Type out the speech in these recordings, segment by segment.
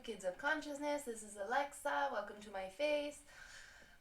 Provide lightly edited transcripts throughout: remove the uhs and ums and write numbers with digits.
kids of consciousness. This is Alexa. Welcome to my face.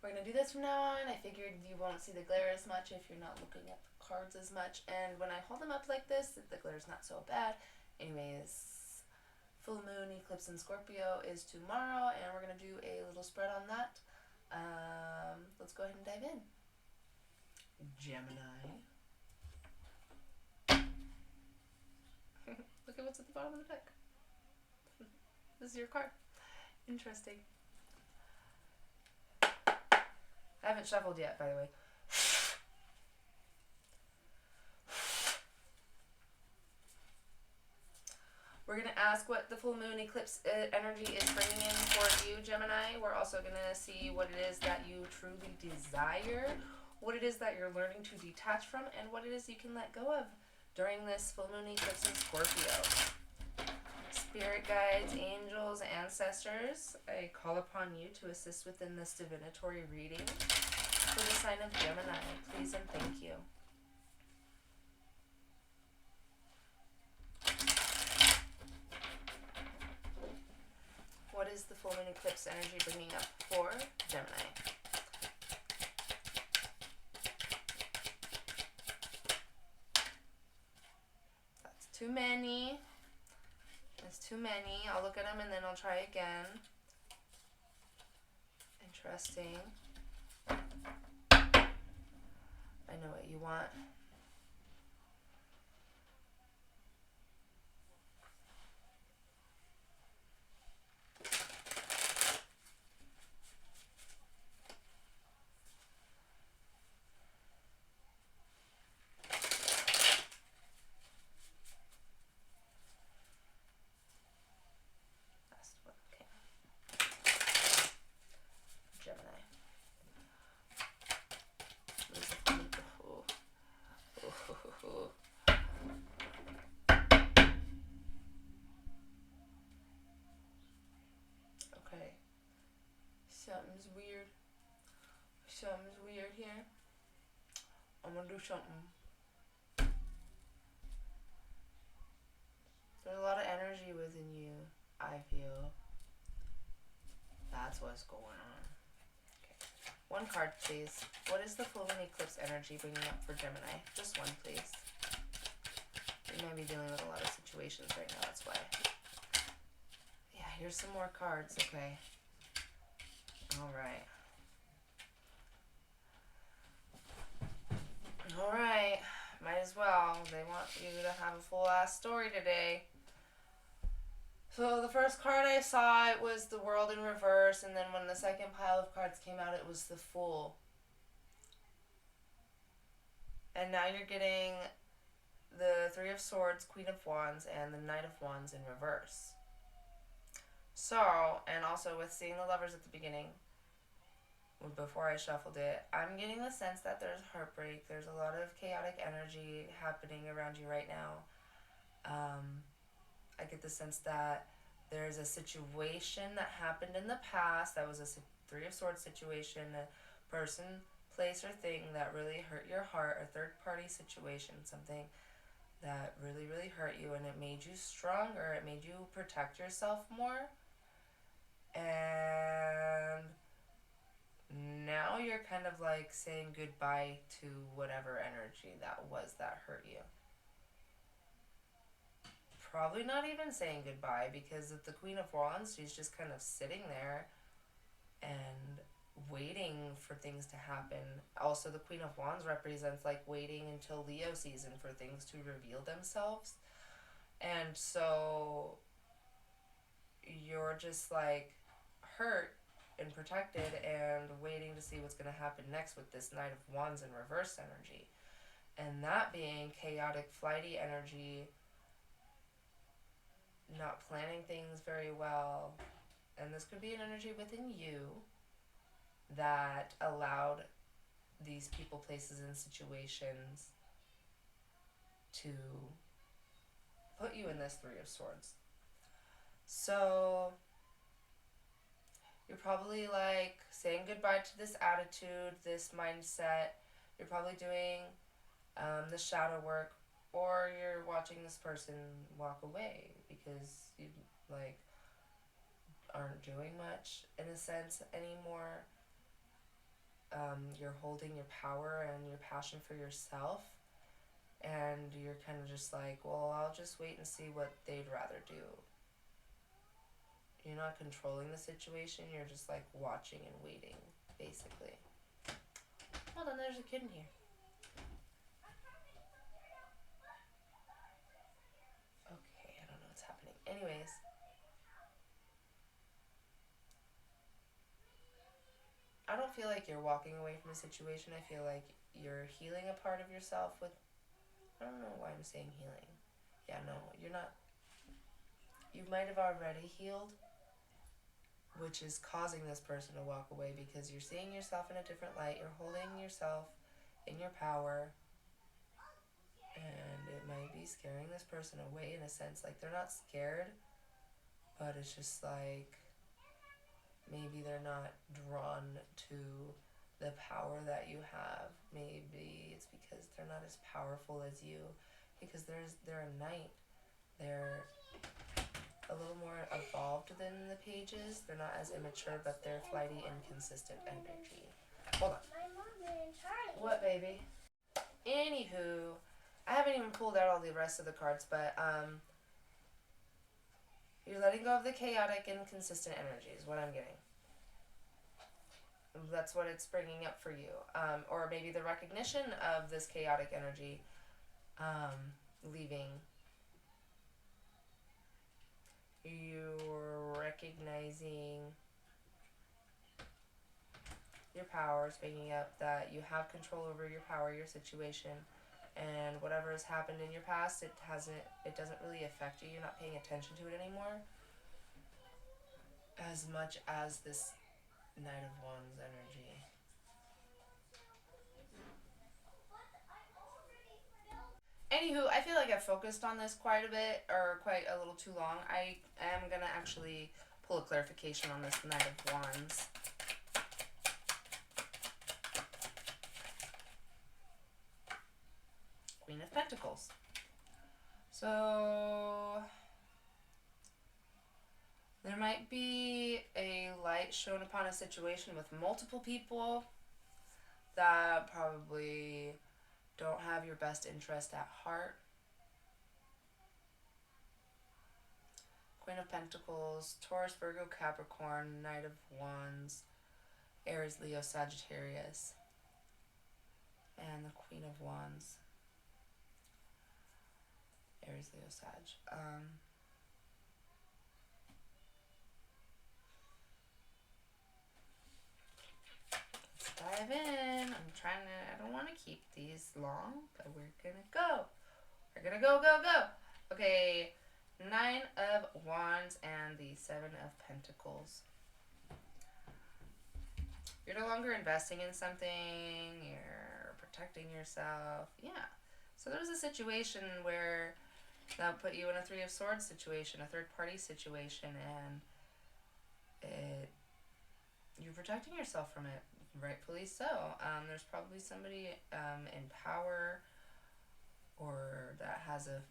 We're going to do this from now on. I figured you won't see the glare as much if you're not looking at the cards as much. And when I hold them up like this, the glare's not so bad. Anyways, full moon eclipse in Scorpio is tomorrow, and we're going to do a little spread on that. Let's go ahead and dive in. Gemini. Look at what's at the bottom of the deck. This is your card. Interesting. I haven't shuffled yet, by the way. We're going to ask what the full moon eclipse energy is bringing in for you, Gemini. We're also going to see what it is that you truly desire, what it is that you're learning to detach from, and what it is you can let go of during this full moon eclipse in Scorpio. Spirit guides, angels, ancestors, I call upon you to assist within this divinatory reading for the sign of Gemini. Please and thank you. What is the full moon eclipse energy bringing up for Gemini? That's too many. That's too many. I'll look at them and then I'll try again. Interesting. I know what you want. Something's weird. Something's weird here. I'm gonna do something. There's a lot of energy within you, I feel. That's what's going on. Okay. One card, please. What is the full moon eclipse energy bringing up for Gemini? Just one, please. You might be dealing with a lot of situations right now, that's why. Yeah, here's some more cards, okay. Alright. Alright. Might as well. They want you to have a full ass story today. So the first card I saw, it was the World in reverse, and then when the second pile of cards came out, it was the Fool. And now you're getting the Three of Swords, Queen of Wands, and the Knight of Wands in reverse. So, and also with seeing the Lovers at the beginning, before I shuffled it, I'm getting the sense that there's heartbreak. There's a lot of chaotic energy happening around you right now. I get the sense that there's a situation that happened in the past that was a Three of Swords situation, a person, place, or thing that really hurt your heart, a third-party situation, something that really, really hurt you, and it made you stronger. It made you protect yourself more. And now you're kind of like saying goodbye to whatever energy that was that hurt you. Probably not even saying goodbye, because with the Queen of Wands, she's just kind of sitting there and waiting for things to happen. Also, the Queen of Wands represents like waiting until Leo season for things to reveal themselves. And so you're just like hurt and protected and waiting to see what's going to happen next with this Knight of Wands in reverse energy. And that being chaotic, flighty energy, not planning things very well. And this could be an energy within you that allowed these people, places, and situations to put you in this Three of Swords. So you're probably like saying goodbye to this attitude, this mindset. You're probably doing the shadow work, or you're watching this person walk away because you like aren't doing much in a sense anymore. You're holding your power and your passion for yourself, and you're kind of just like, well, I'll just wait and see what they'd rather do. You're not controlling the situation, you're just like watching and waiting, basically. Hold on, there's a kid in here. Okay, I don't know what's happening. Anyways, I don't feel like you're walking away from a situation. I feel like you're healing a part of yourself with. I don't know why I'm saying healing. Yeah, no, you're not. You might have already healed, which is causing this person to walk away because you're seeing yourself in a different light. You're holding yourself in your power, and it might be scaring this person away in a sense. Like, they're not scared, but it's just like maybe they're not drawn to the power that you have. Maybe it's because they're not as powerful as you, because they're a knight. They're a little more evolved than the pages. They're not as immature, but they're flighty and consistent energy. Hold on. What, baby? Anywho, I haven't even pulled out all the rest of the cards, but you're letting go of the chaotic and consistent energy is what I'm getting. That's what it's bringing up for you. Or maybe the recognition of this chaotic energy leaving. You're recognizing your power, speaking up that you have control over your power, your situation, and whatever has happened in your past, it doesn't really affect you. You're not paying attention to it anymore as much as this Knight of Wands energy. Anywho, I feel like I've focused on this quite a bit, or quite a little too long. I am going to actually pull a clarification on this Knight of Wands. Queen of Pentacles. So there might be a light shown upon a situation with multiple people that probably don't have your best interest at heart. Queen of Pentacles, Taurus, Virgo, Capricorn, Knight of Wands, Aries, Leo, Sagittarius, and the Queen of Wands, Aries, Leo, Sag. Let's dive in. I don't want to keep these long, but we're gonna go. We're gonna go, go, go. Okay, 9 of Wands and the 7 of Pentacles. You're no longer investing in something, you're protecting yourself. Yeah. So there was a situation where that put you in a 3 of Swords situation, a third party situation, and you're protecting yourself from it, rightfully so. There's probably somebody in power or that has a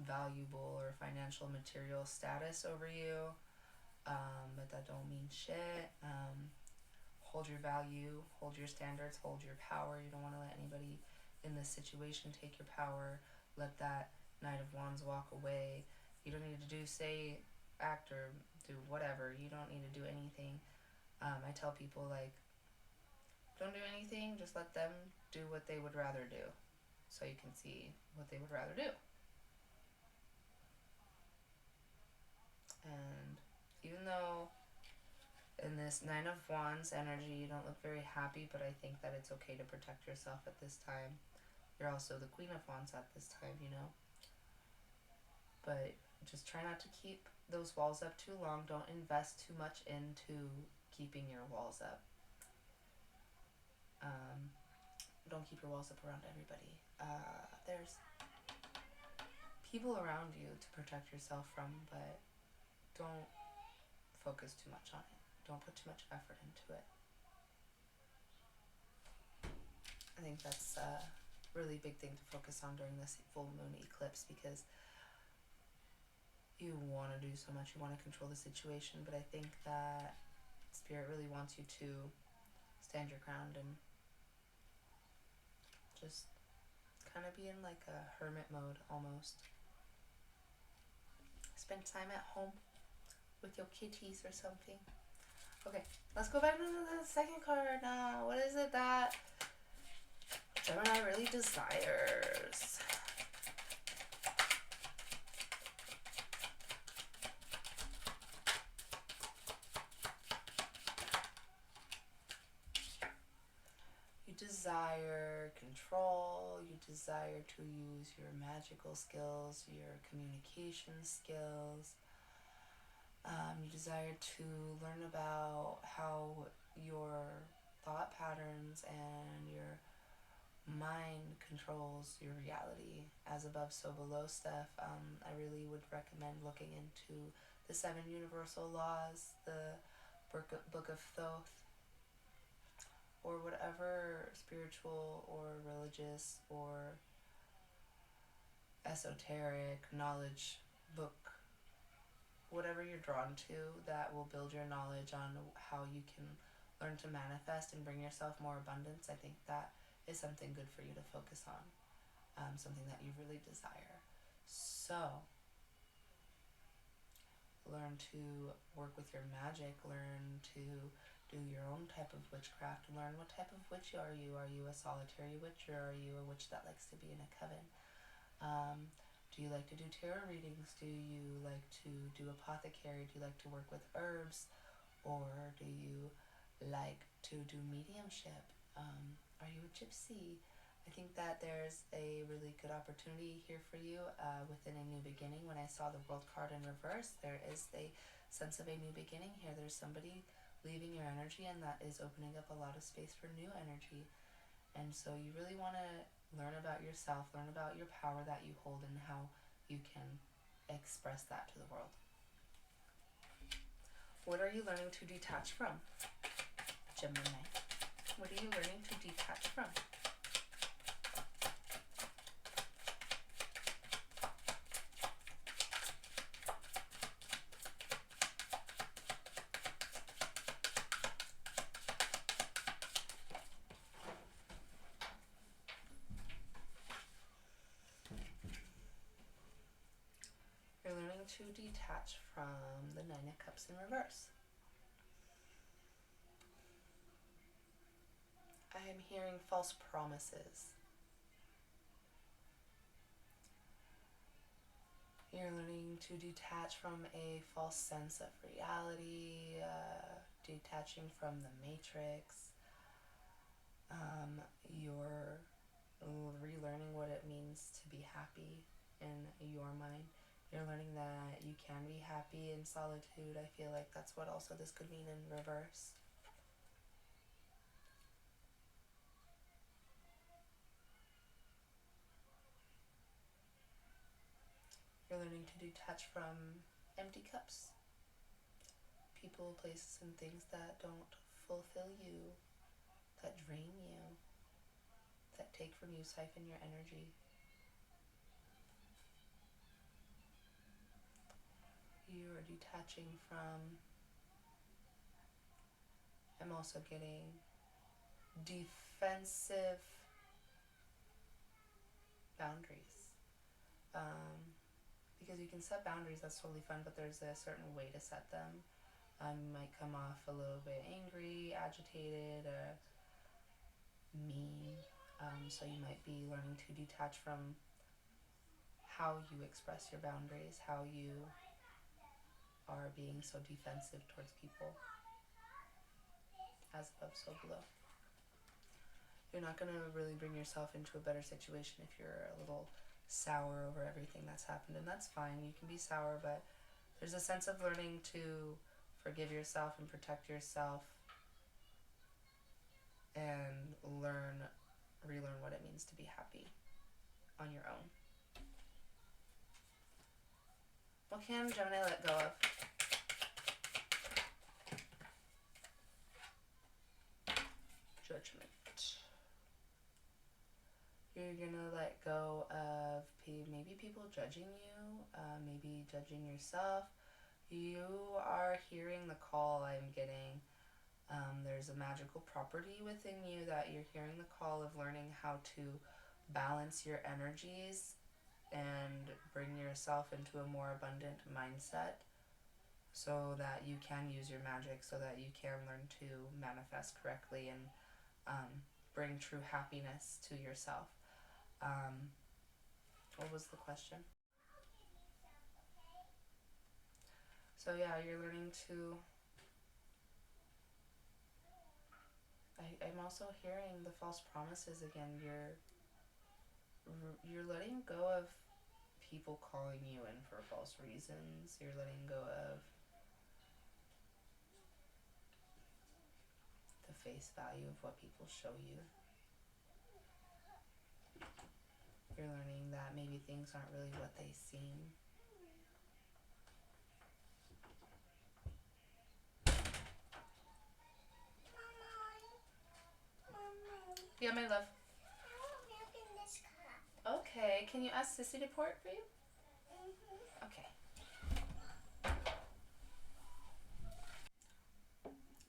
valuable or financial material status over you, but that don't mean shit. Hold your value, hold your standards, hold your power. You don't want to let anybody in this situation take your power. Let that Knight of Wands walk away. You don't need to do, say, act, or do whatever. You don't need to do anything. I tell people, like, don't do anything, just let them do what they would rather do, so you can see what they would rather do. And even though in this 9 of Wands energy you don't look very happy, but I think that it's okay to protect yourself at this time. You're also the Queen of Wands at this time, you know. But just try not to keep those walls up too long. Don't invest too much into keeping your walls up. Don't keep your walls up around everybody. There's people around you to protect yourself from, but don't focus too much on it. Don't put too much effort into it. I think that's a really big thing to focus on during this full moon eclipse, because you want to do so much, you want to control the situation, but I think that Spirit really wants you to stand your ground and just kind of be in like a hermit mode almost. Spend time at home with your kitties or something. Okay, let's go back to the second card now. What is it that Gemini really desires? You desire control, you desire to use your magical skills, your communication skills. You desire to learn about how your thought patterns and your mind controls your reality. As above, so below stuff. I really would recommend looking into the 7 universal laws, the book of Thoth, or whatever spiritual or religious or esoteric knowledge book, whatever you're drawn to that will build your knowledge on how you can learn to manifest and bring yourself more abundance. I think that is something good for you to focus on, something that you really desire. So learn to work with your magic, learn to do your own type of witchcraft, learn what type of witch are you. Are you a solitary witch, or are you a witch that likes to be in a coven? Do you like to do tarot readings? Do you like to do apothecary? Do you like to work with herbs? Or do you like to do mediumship? Are you a gypsy? I think that there's a really good opportunity here for you within a new beginning. When I saw the World card in reverse, there is a sense of a new beginning here. There's somebody leaving your energy, and that is opening up a lot of space for new energy. And so you really want to learn about yourself, learn about your power that you hold, and how you can express that to the world. What are you learning to detach from, Gemini? What are you learning to detach from? You're learning to detach from the 9 of Cups in reverse. I am hearing false promises. You're learning to detach from a false sense of reality, detaching from the matrix. You're relearning what it means to be happy in your mind. You're learning that you can be happy in solitude. I feel like that's what also this could mean in reverse. You're learning to detach from empty cups. People, places, and things that don't fulfill you, that drain you, that take from you, siphon your energy. You are detaching from, I'm also getting defensive boundaries. Because you can set boundaries, that's totally fun, but there's a certain way to set them. You might come off a little bit angry, agitated, mean. So you might be learning to detach from how you express your boundaries, how you are being so defensive towards people. As above, so below. You're not going to really bring yourself into a better situation if you're a little sour over everything that's happened, and that's fine. You can be sour, but there's a sense of learning to forgive yourself and protect yourself and relearn what it means to be happy on your own. What can Gemini let go of? Judgment. You're gonna let go of maybe people judging you, maybe judging yourself. You are hearing the call I'm getting. There's a magical property within you that you're hearing the call of learning how to balance your energies and bring yourself into a more abundant mindset so that you can use your magic, so that you can learn to manifest correctly and bring true happiness to yourself. What was the question? So yeah, you're learning to... I'm also hearing the false promises again. You're letting go of people calling you in for false reasons. You're letting go of the face value of what people show you. You're learning that maybe things aren't really what they seem. Yeah, my love. Okay, can you ask Sissy to pour it for you? Okay.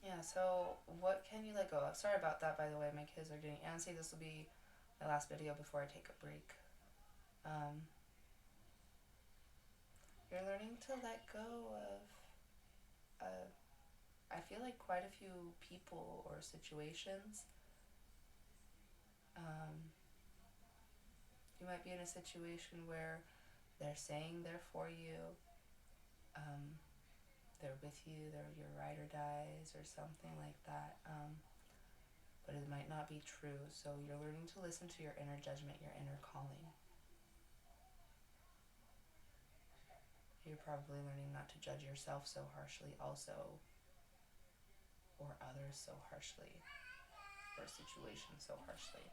Yeah, so what can you let go of? Sorry about that, by the way. My kids are doing... Ansi, this will be my last video before I take a break. You're learning to let go of... I feel like quite a few people or situations. You might be in a situation where they're saying they're for you, they're with you, they're your ride or dies or something like that, but it might not be true. So you're learning to listen to your inner judgment, your inner calling. You're probably learning not to judge yourself so harshly also, or others so harshly, or situations so harshly.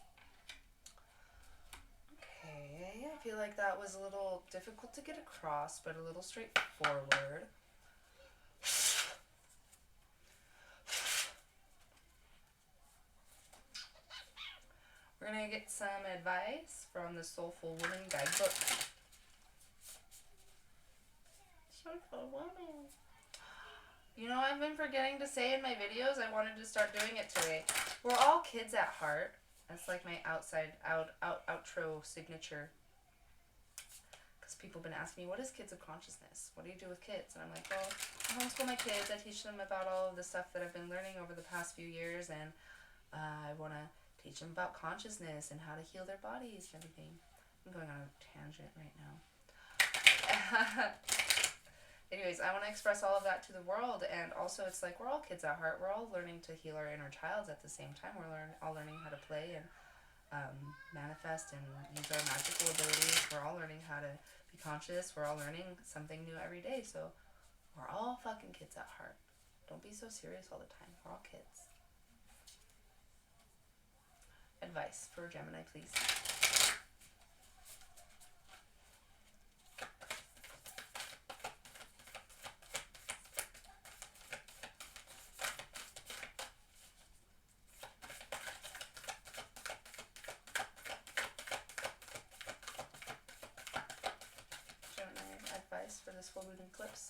Okay, I feel like that was a little difficult to get across, but a little straightforward. We're going to get some advice from the Soulful Woman Guidebook. Soulful Woman. You know, I've been forgetting to say in my videos, I wanted to start doing it today. We're all kids at heart. That's like my outro signature. Because people have been asking me, what is kids of consciousness? What do you do with kids? And I'm like, well, I homeschool my kids. I teach them about all of the stuff that I've been learning over the past few years. And I want to teach them about consciousness and how to heal their bodies and everything. I'm going on a tangent right now. Anyways, I want to express all of that to the world, and also it's like we're all kids at heart. We're all learning to heal our inner child at the same time. We're all learning how to play and manifest and use our magical abilities. We're all learning how to be conscious. We're all learning something new every day. So we're all fucking kids at heart. Don't be so serious all the time. We're all kids. Advice for Gemini, please. For this full moon eclipse.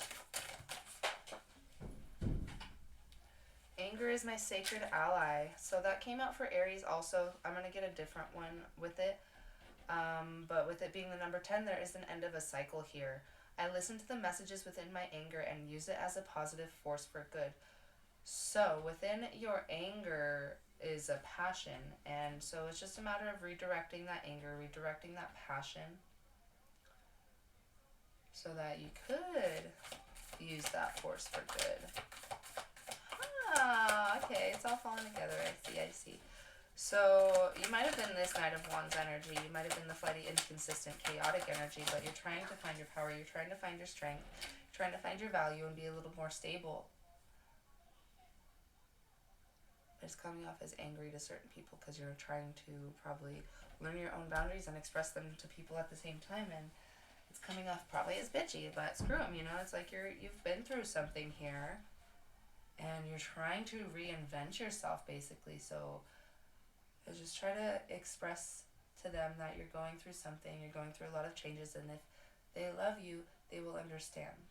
Anger is my sacred ally. So that came out for Aries also. I'm going to get a different one with it. But with it being the number 10, there is an end of a cycle here. I listen to the messages within my anger and use it as a positive force for good. So within your anger is a passion. And so it's just a matter of redirecting that anger, redirecting that passion, so that you could use that force for good. Ah, okay, it's all falling together. I see. So you might have been this Knight of Wands energy. You might have been the flighty, inconsistent, chaotic energy, but you're trying to find your power. You're trying to find your strength. You're trying to find your value and be a little more stable. It's coming off as angry to certain people because you're trying to probably learn your own boundaries and express them to people at the same time, and it's coming off probably as bitchy, but screw them, you know. It's like you've been through something here, and you're trying to reinvent yourself, basically. So just try to express to them that you're going through something, you're going through a lot of changes, and if they love you, they will understand.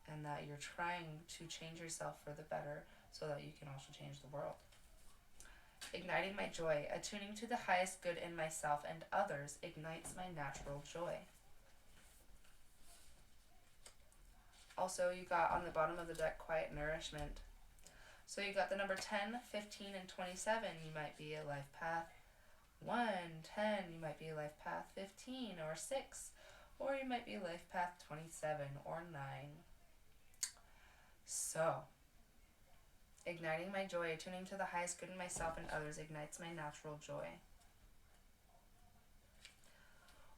And that you're trying to change yourself for the better so that you can also change the world. Igniting my joy, attuning to the highest good in myself and others ignites my natural joy. Also, you got on the bottom of the deck quiet nourishment. So you got the number 10, 15, and 27. You might be a life path 1, 10. You might be a life path 15 or 6. Or you might be life path 27 or 9. So, igniting my joy, attuning to the highest good in myself and others ignites my natural joy.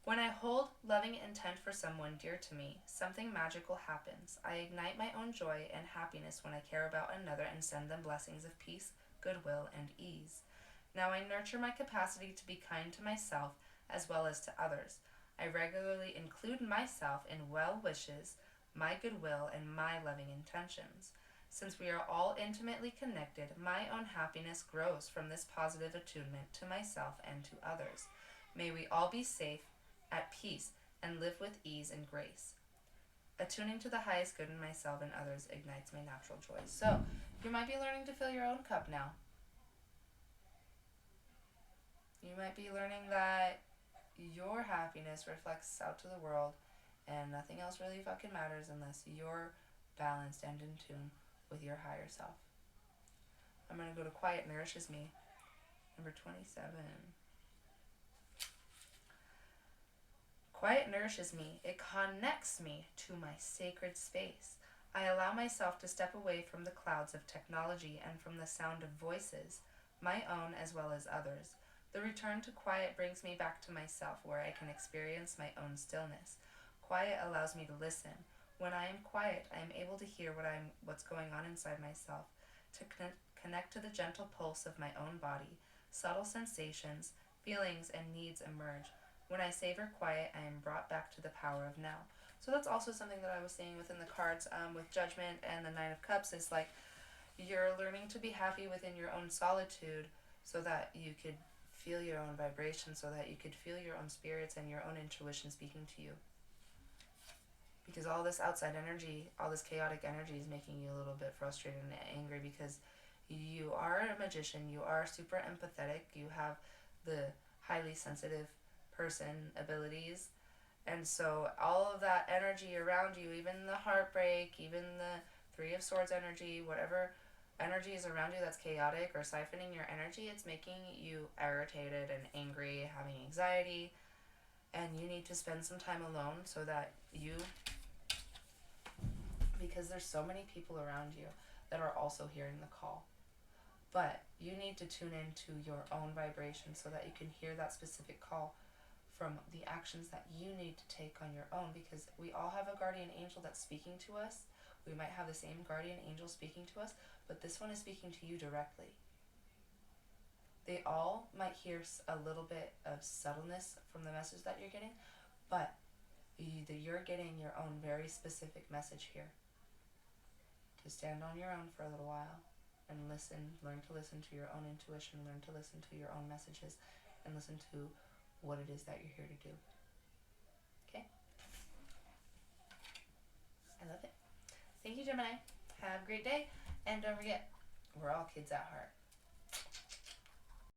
When I hold loving intent for someone dear to me, something magical happens. I ignite my own joy and happiness when I care about another and send them blessings of peace, goodwill, and ease. Now I nurture my capacity to be kind to myself as well as to others. I regularly include myself in well wishes, my goodwill, and my loving intentions. Since we are all intimately connected, my own happiness grows from this positive attunement to myself and to others. May we all be safe, at peace, and live with ease and grace. Attuning to the highest good in myself and others ignites my natural joy. So, you might be learning to fill your own cup now. You might be learning that your happiness reflects out to the world, and nothing else really fucking matters unless you're balanced and in tune with your higher self. I'm going to go to quiet nourishes me. Number 27. Quiet nourishes me. It connects me to my sacred space. I allow myself to step away from the clouds of technology and from the sound of voices, my own as well as others. The return to quiet brings me back to myself, where I can experience my own stillness. Quiet allows me to listen. When I am quiet, I am able to hear what's going on inside myself, to connect to the gentle pulse of my own body. Subtle sensations, feelings, and needs emerge. When I savor quiet, I am brought back to the power of now. So that's also something that I was seeing within the cards with Judgment and the Nine of Cups is like you're learning to be happy within your own solitude so that you could feel your own vibration, so that you could feel your own spirits and your own intuition speaking to you. Because all this outside energy, all this chaotic energy is making you a little bit frustrated and angry because you are a magician, you are super empathetic, you have the highly sensitive person abilities, and so all of that energy around you, even the heartbreak, even the Three of Swords energy, whatever energy is around you that's chaotic or siphoning your energy, it's making you irritated and angry, having anxiety, and you need to spend some time alone so that you, because there's so many people around you that are also hearing the call, but you need to tune into your own vibration so that you can hear that specific call from the actions that you need to take on your own, because we all have a guardian angel that's speaking to us. We might have the same guardian angel speaking to us, but this one is speaking to you directly. They all might hear a little bit of subtleness from the message that you're getting, but you're getting your own very specific message here. To stand on your own for a little while and listen, learn to listen to your own intuition, learn to listen to your own messages, and listen to what it is that you're here to do. Okay? I love it. Thank you, Gemini. Have a great day. And don't forget, we're all kids at heart.